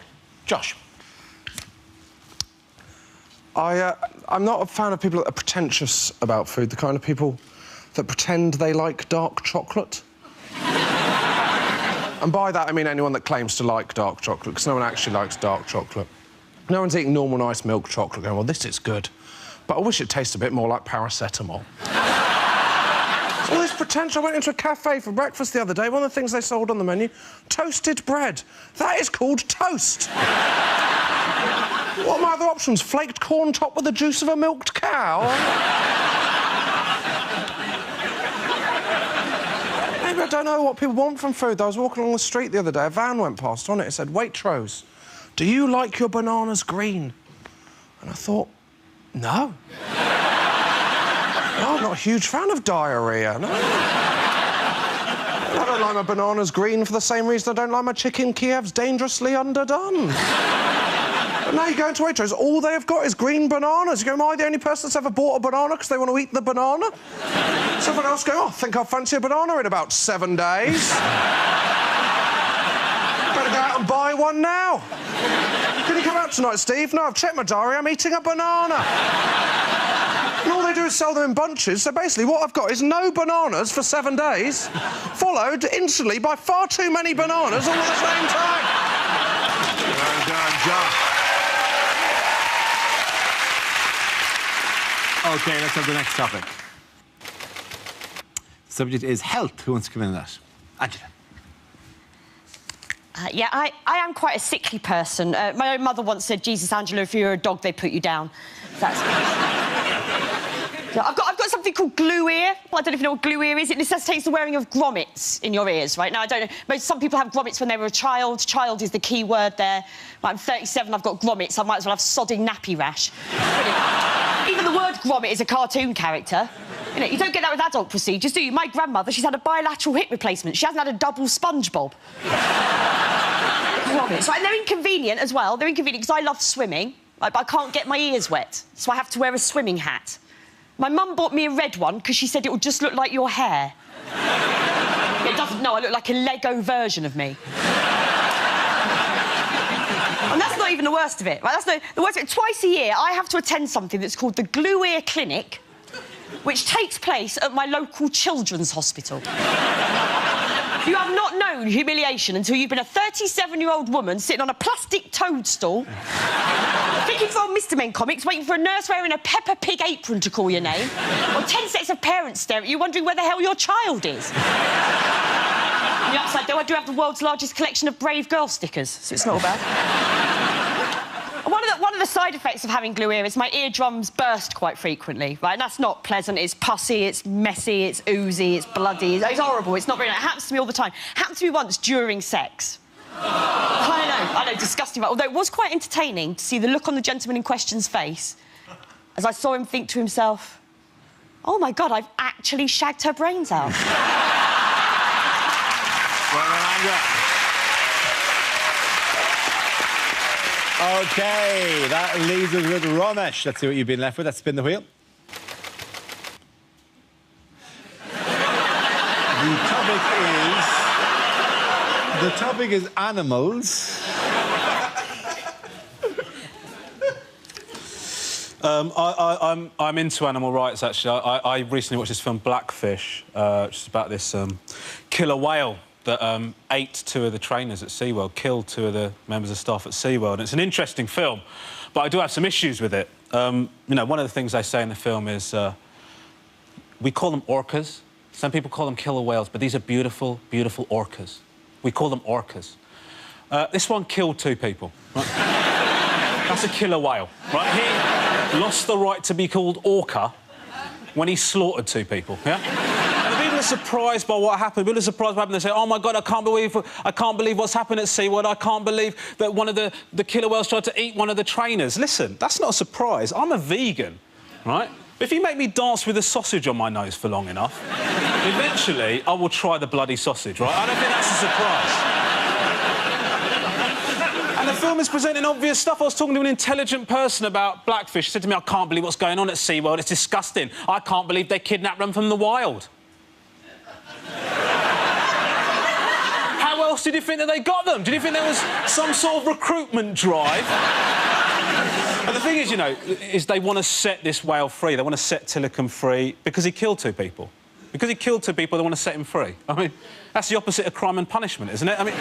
Josh. I'm not a fan of people that are pretentious about food, the kind of people that pretend they like dark chocolate. And by that, I mean anyone that claims to like dark chocolate, because no one actually likes dark chocolate. No one's eating normal, nice milk chocolate going, well, this is good, but I wish it tasted a bit more like paracetamol. All this pretension. I went into a cafe for breakfast the other day. One of the things they sold on the menu, toasted bread. That is called toast. What are my other options? Flaked corn topped with the juice of a milked cow? Maybe I don't know what people want from food. I was walking along the street the other day. A van went past. On it said, Waitrose, do you like your bananas green? And I thought, no. No, I'm not a huge fan of diarrhoea, no. I don't like my bananas green for the same reason I don't like my chicken Kiev's dangerously underdone. But now you go into Waitrose, all they have got is green bananas. You go, am I the only person that's ever bought a banana because they want to eat the banana? Someone else go, oh, I think I'll fancy a banana in about 7 days. Better go out and buy one now. Can you come out tonight, Steve? No, I've checked my diary, I'm eating a banana. And all they do is sell them in bunches, so basically what I've got is no bananas for 7 days, followed instantly by far too many bananas all at the same time. Well done, Josh. OK, let's have the next topic. The subject is health. Who wants to come in on that? Angela. Yeah, I am quite a sickly person. My own mother once said, Jesus, Angela, if you're a dog, they put you down. That's... Yeah, I've got something called glue ear. Well, I don't know if you know what glue ear is. It necessitates the wearing of grommets in your ears, right? Now, I don't know. Some people have grommets when they were a child. Child is the key word there. I'm 37, I've got grommets. I might as well have sodding nappy rash. Even the word grommet is a cartoon character. You know, you don't get that with adult procedures, do you? My grandmother, she's had a bilateral hip replacement. She hasn't had a double SpongeBob. Grommets, right? And they're inconvenient as well. They're inconvenient because I love swimming, right, but I can't get my ears wet, so I have to wear a swimming hat. My mum bought me a red one because she said it would just look like your hair. It doesn't. No, I look like a Lego version of me. And that's not even the worst of it, right? That's the worst of it. Twice a year, I have to attend something that's called the Glue Ear Clinic, which takes place at my local children's hospital. You have not known humiliation until you've been a 37-year-old woman sitting on a plastic toadstool, thinking for old Mr. Men comics, waiting for a nurse wearing a Peppa Pig apron to call your name, or 10 sets of parents stare at you, wondering where the hell your child is. On the upside, though, I do have the world's largest collection of Brave Girl stickers, so it's not all bad. One of the side effects of having glue ear is my eardrums burst quite frequently, right? And that's not pleasant. It's pussy, it's messy, it's oozy, it's bloody. It's horrible. It's not very nice. It happens to me all the time. Happened to me once during sex. I know, disgusting. Although it was quite entertaining to see the look on the gentleman in question's face as I saw him think to himself, oh, my God, I've actually shagged her brains out. OK, that leaves us with Ramesh. Let's see what you've been left with. Let's spin the wheel. The topic is animals. I'm into animal rights, actually. I recently watched this film, Blackfish, which is about this killer whale that ate 2 of the trainers at SeaWorld, killed 2 of the members of staff at SeaWorld. And it's an interesting film, but I do have some issues with it. You know, one of the things they say in the film is we call them orcas. Some people call them killer whales, but these are beautiful, beautiful orcas. We call them orcas. This one killed 2 people. Right? That's a killer whale, right? He lost the right to be called orca when he slaughtered 2 people, yeah? And people are surprised by what happened. People are surprised by what happened. They say, oh, my God, I can't believe what's happened at SeaWorld. I can't believe that one of the killer whales tried to eat one of the trainers. Listen, that's not a surprise. I'm a vegan, right? If you make me dance with a sausage on my nose for long enough, eventually I will try the bloody sausage, right? I don't think that's a surprise. And the film is presenting obvious stuff. I was talking to an intelligent person about Blackfish. He said to me, I can't believe what's going on at SeaWorld. It's disgusting. I can't believe they kidnapped them from the wild. How else did you think that they got them? Did you think there was some sort of recruitment drive? And the thing is, you know, is they want to set this whale free. They want to set Tilikum free because he killed 2 people. Because he killed 2 people, they want to set him free. I mean, that's the opposite of crime and punishment, isn't it? I mean,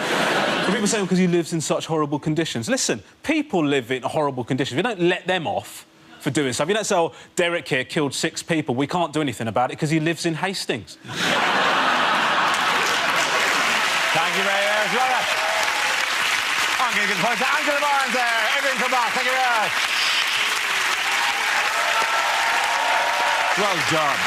people say because he lives in such horrible conditions. Listen, people live in horrible conditions. We don't let them off for doing stuff. You don't say, oh, Derek here killed 6 people. We can't do anything about it because he lives in Hastings. Thank you very much, Robert. I'm going to give the point to Angela Barnes there. Everything come back. Thank you very much. Well done.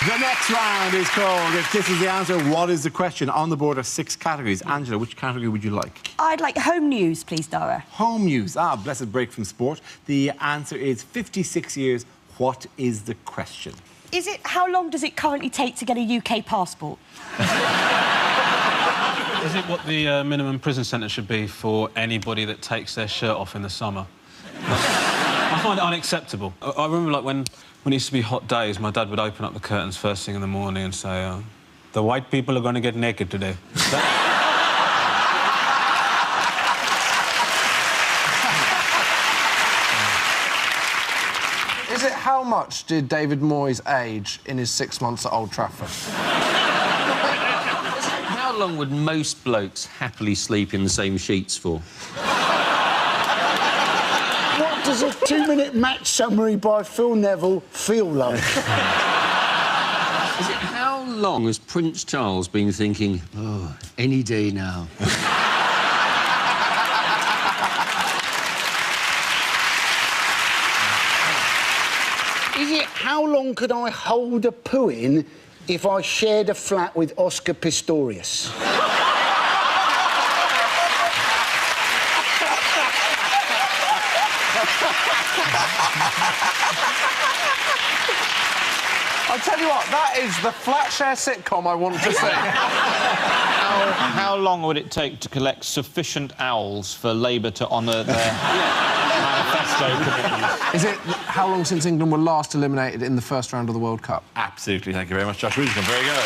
The next round is called If This Is the Answer, What Is the Question? On the board are 6 categories. Angela, which category would you like? I'd like home news, please, Dara. Home news. Ah, blessed break from sport. The answer is 56 years. What is the question? Is it how long does it currently take to get a UK passport? Is it what the minimum prison sentence should be for anybody that takes their shirt off in the summer? I find it unacceptable. I remember, like, when it used to be hot days, my dad would open up the curtains first thing in the morning and say, the white people are going to get naked today. Is it how much did David Moyes age in his 6 months at Old Trafford? How long would most blokes happily sleep in the same sheets for? What does a 2-minute match summary by Phil Neville feel like? Is it how long has Prince Charles been thinking, oh, any day now? Is it how long could I hold a poo in if I shared a flat with Oscar Pistorius? I'll tell you what, that is the Flatshare sitcom I want to see. How long would it take to collect sufficient owls for Labour to honour their manifesto commitments? Is it how long since England were last eliminated in the first round of the World Cup? Absolutely. Thank you very much, Josh Winston. Very good.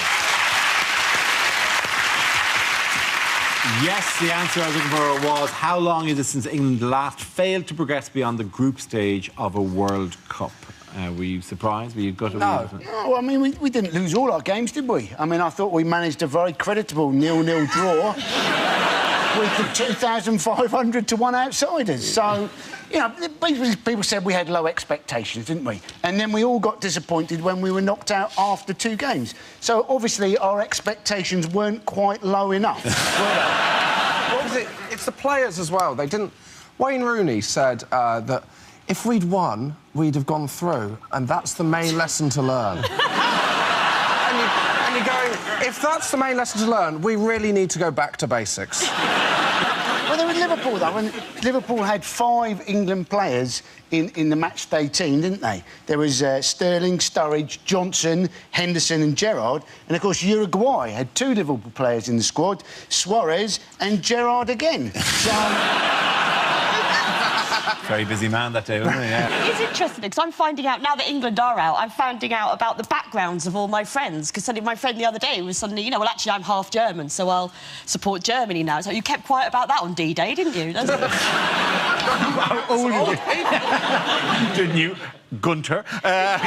Yes, the answer I was looking for was how long is it since England last failed to progress beyond the group stage of a World Cup? Were you surprised? Were you gutted? No. No, I mean, we didn't lose all our games, did we? I mean, I thought we managed a very creditable 0-0 draw. with the 2,500 to 1 outsiders. So, you know, people said we had low expectations, didn't we? And then we all got disappointed when we were knocked out after 2 games. So, obviously, our expectations weren't quite low enough, were they? What was it? It's the players as well. They didn't... Wayne Rooney said that if we'd won, we'd have gone through, and that's the main lesson to learn. and you're going, if that's the main lesson to learn, we really need to go back to basics. Well, they were Liverpool, though, and Liverpool had 5 England players in the match day team, didn't they? There was Sterling, Sturridge, Johnson, Henderson and Gerrard. And, of course, Uruguay had 2 Liverpool players in the squad, Suarez and Gerrard again. So... Very busy man that day, wasn't he? Yeah. It's interesting, because I'm finding out, now that England are out, I'm finding out about the backgrounds of all my friends, because suddenly my friend the other day was suddenly, you know, well, actually, I'm half German, so I'll support Germany now. So you kept quiet about that on D-Day, didn't you? Didn't you, Gunter? Yes,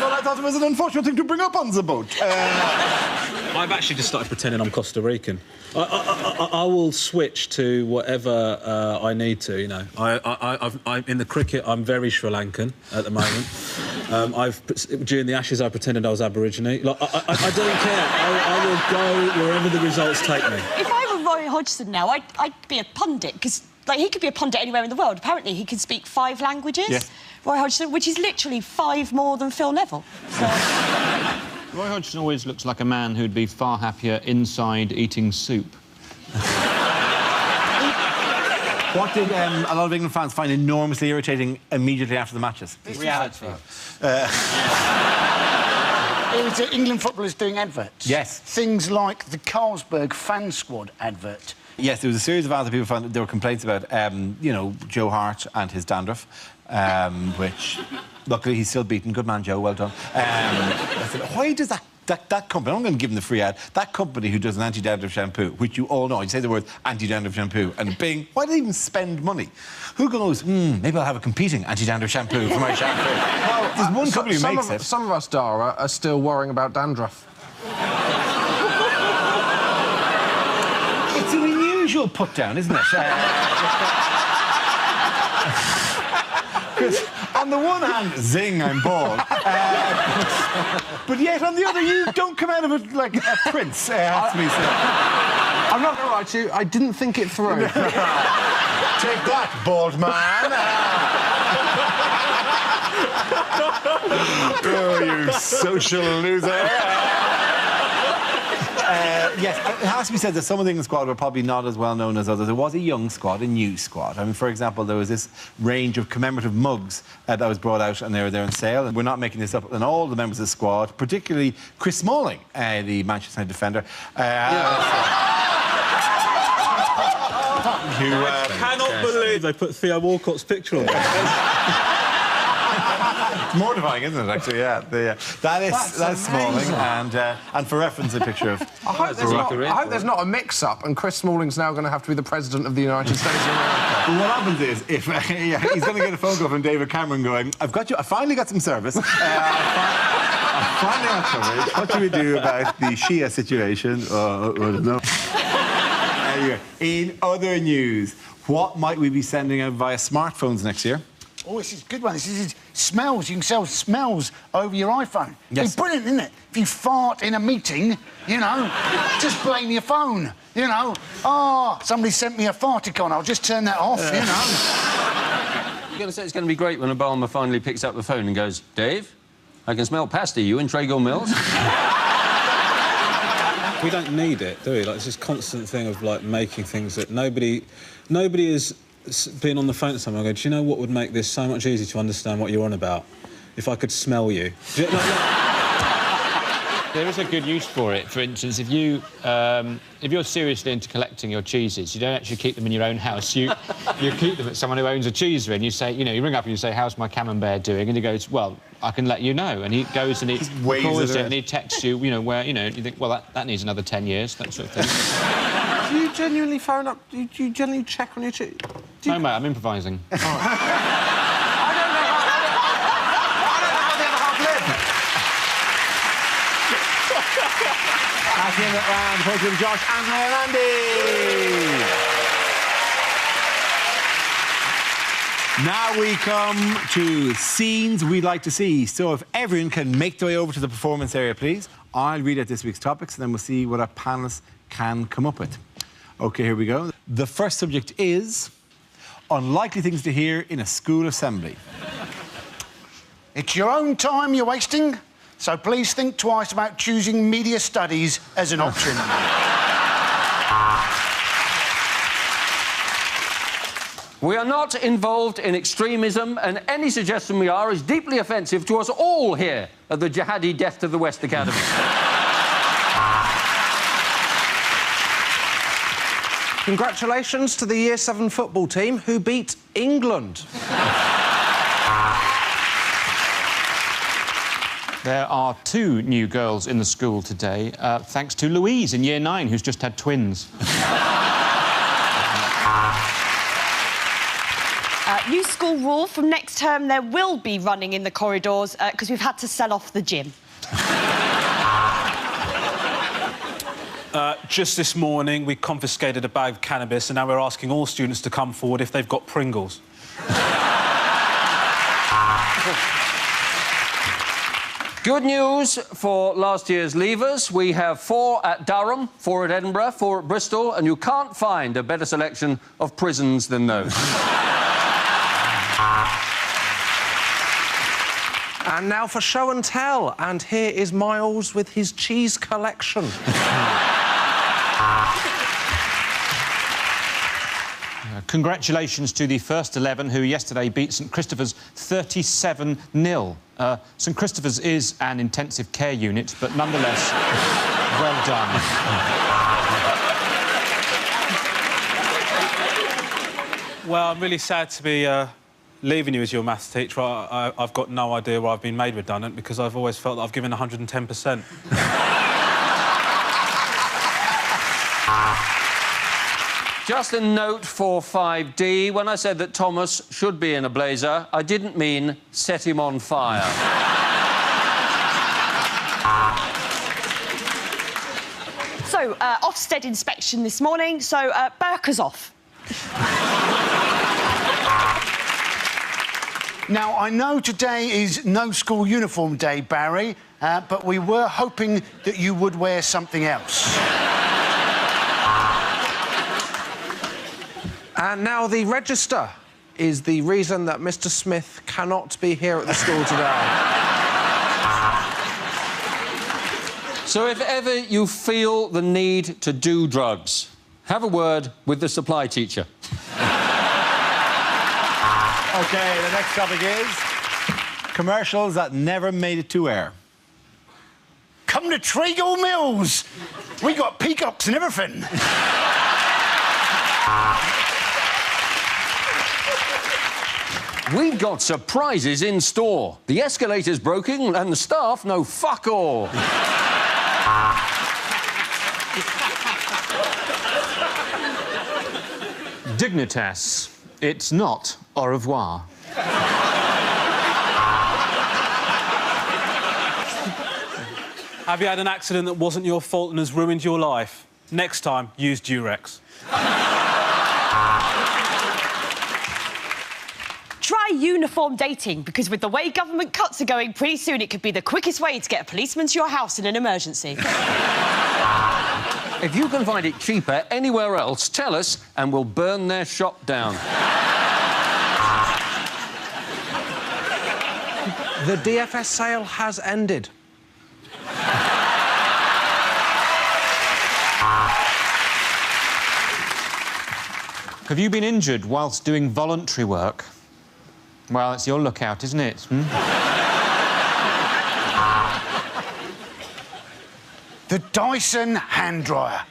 well, I thought it was an unfortunate thing to bring up on the boat. I've actually just started pretending I'm Costa Rican. I will switch to whatever I need to, you know. I'm in the cricket, I'm very Sri Lankan at the moment. During the Ashes, I pretended I was Aborigine. Like, I don't care. I will go wherever the results take me. If I were Roy Hodgson now, I'd be a pundit, because, like, he could be a pundit anywhere in the world. Apparently, he can speak 5 languages. Yeah. Roy Hodgson, which is literally 5 more than Phil Neville. So... Roy Hodgson always looks like a man who'd be far happier inside eating soup. What did a lot of England fans find enormously irritating immediately after the matches? Reality. It was England footballers doing adverts. Yes. Things like the Carlsberg fan squad advert. Yes, there was a series of ads that people found there were complaints about, you know, Joe Hart and his dandruff, which, luckily, he's still beaten. Good man, Joe, well done. I said, why does that company, I'm going to give them the free ad, that company who does an anti-dandruff shampoo, which you all know, you say the word anti-dandruff shampoo, and bing, why do they even spend money? Who goes, maybe I'll have a competing anti-dandruff shampoo for my shampoo? Well, there's one company who makes it. Some of us, Dara, are still worrying about dandruff. It's an unusual put-down, isn't it? Because on the one hand, zing, I'm bald. But yet, on the other, you don't come out of it like a prince, has to be said. I'm not going to lie to you, I didn't think it through. Take that, bald man. Oh, you social loser. Yes, it has to be said that some of the England squad were probably not as well known as others. There was a young squad, a new squad. I mean, for example, there was this range of commemorative mugs that was brought out, and they were there on sale. And we're not making this up. And all the members of the squad, particularly Chris Smalling, the Manchester United defender. I cannot believe they put Theo Walcott's picture on there. It's mortifying, isn't it, actually? Yeah. That's Smalling, and for reference, a picture of... I hope there's not a mix-up and Chris Smalling's now going to have to be the President of the United States of America. Well, what happens is, if he's going to get a phone call from David Cameron going, I finally got some service. I finally got coverage. What do we do about the Shia situation? I don't know. Anyway, in other news, what might we be sending out via smartphones next year? Oh, this is a good one. This is smells. You can sell smells over your iPhone. Yes. It's brilliant, isn't it? If you fart in a meeting, you know, just blame your phone. You know, somebody sent me a farticon. I'll just turn that off, you know. You're going to say it's going to be great when Obama finally picks up the phone and goes, Dave, I can smell pasta. You in Trago Mills? We don't need it, do we? Like, it's this constant thing of, like, making things that nobody is... being on the phone to someone, I go, do you know what would make this so much easier to understand what you're on about? If I could smell you. There is a good use for it. For instance, if you're seriously into collecting your cheeses, you don't actually keep them in your own house. You keep them at someone who owns a cheesery, and you say, you know, you ring up and you say, how's my camembert doing? And he goes, well, I can let you know. And he goes and he records it and he texts you, you know, where, you know, you think, well, that needs another 10 years, that sort of thing. Do you genuinely phone up? Do you genuinely check on your... No, mate, I'm improvising. I don't know how the other half live. Has back in round the with Josh, Angela and Andy. Now we come to scenes we'd like to see. So if everyone can make their way over to the performance area, please. I'll read out this week's topics and then we'll see what our panellists can come up with. OK, here we go. The first subject is unlikely things to hear in a school assembly. It's your own time you're wasting, so please think twice about choosing media studies as an option. We are not involved in extremism, and any suggestion we are is deeply offensive to us all here at the Jihadi Death to the West Academy. Congratulations to the Year 7 football team who beat England. There are 2 new girls in the school today, thanks to Louise in Year 9, who's just had twins. New school rule, from next term there will be running in the corridors because we've had to sell off the gym. Just this morning, we confiscated a bag of cannabis and now we're asking all students to come forward if they've got Pringles. Good news for last year's leavers. We have 4 at Durham, 4 at Edinburgh, 4 at Bristol, and you can't find a better selection of prisons than those. And now for show and tell. And here is Miles with his cheese collection. Congratulations to the first 11 who yesterday beat St Christopher's 37-0. St Christopher's is an intensive care unit, but nonetheless, well done. Well, I'm really sad to be leaving you as your maths teacher. I've got no idea why I've been made redundant because I've always felt that I've given 110%. Just a note for 5D. When I said that Thomas should be in a blazer, I didn't mean set him on fire. So, Ofsted inspection this morning, so burqas off. Now, I know today is no school uniform day, Barry, but we were hoping that you would wear something else. And now the register is the reason that Mr Smith cannot be here at the school today. So if ever you feel the need to do drugs, have a word with the supply teacher. OK, the next topic is commercials that never made it to air. Come to Treagle Mills. We got peacocks and everything. We've got surprises in store. The escalator's broken and the staff know fuck all. Dignitas. It's not au revoir. Have you had an accident that wasn't your fault and has ruined your life? Next time, use Durex. Try uniform dating, because with the way government cuts are going, pretty soon it could be the quickest way to get a policeman to your house in an emergency. If you can find it cheaper anywhere else, tell us and we'll burn their shop down. The DFS sale has ended. Have you been injured whilst doing voluntary work? Well, it's your lookout, isn't it? The Dyson hand dryer.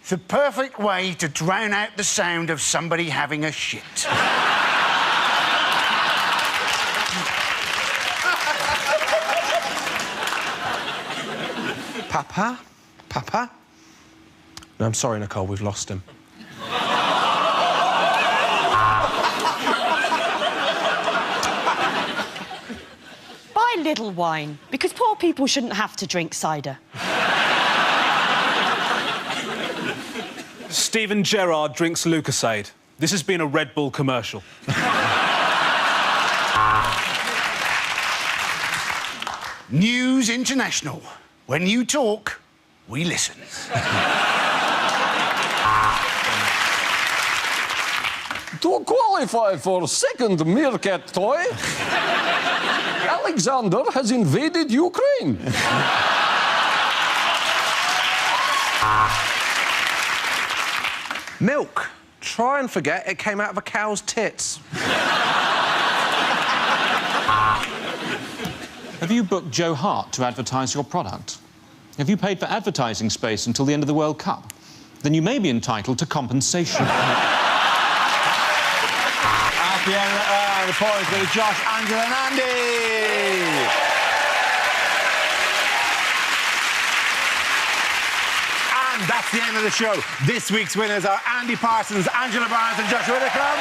The perfect way to drown out the sound of somebody having a shit. Papa? Papa? No, I'm sorry, Nicole, we've lost him. Buy little wine, because poor people shouldn't have to drink cider. Steven Gerrard drinks Lucasade. This has been a Red Bull commercial. News International. When you talk, we listen. To qualify for second meerkat toy, Alexander has invaded Ukraine. Milk. Try and forget it came out of a cow's tits. Have you booked Joe Hart to advertise your product? Have you paid for advertising space until the end of the World Cup? Then you may be entitled to compensation. At the end of the points go to Josh, Angela and Andy. And that's the end of the show. This week's winners are Andy Parsons, Angela Barnes and Josh Whitcomb.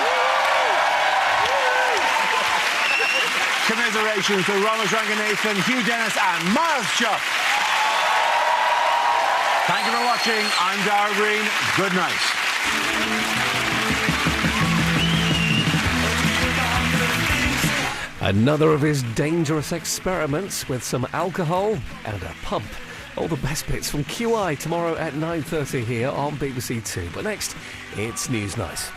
Commiserations to Ramesh Ranganathan, Hugh Dennis and Miles Schuck. Thank you for watching. I'm Dara Green. Good night. Another of his dangerous experiments with some alcohol and a pump. All the best bits from QI tomorrow at 9:30 here on BBC Two. But next, it's News Night.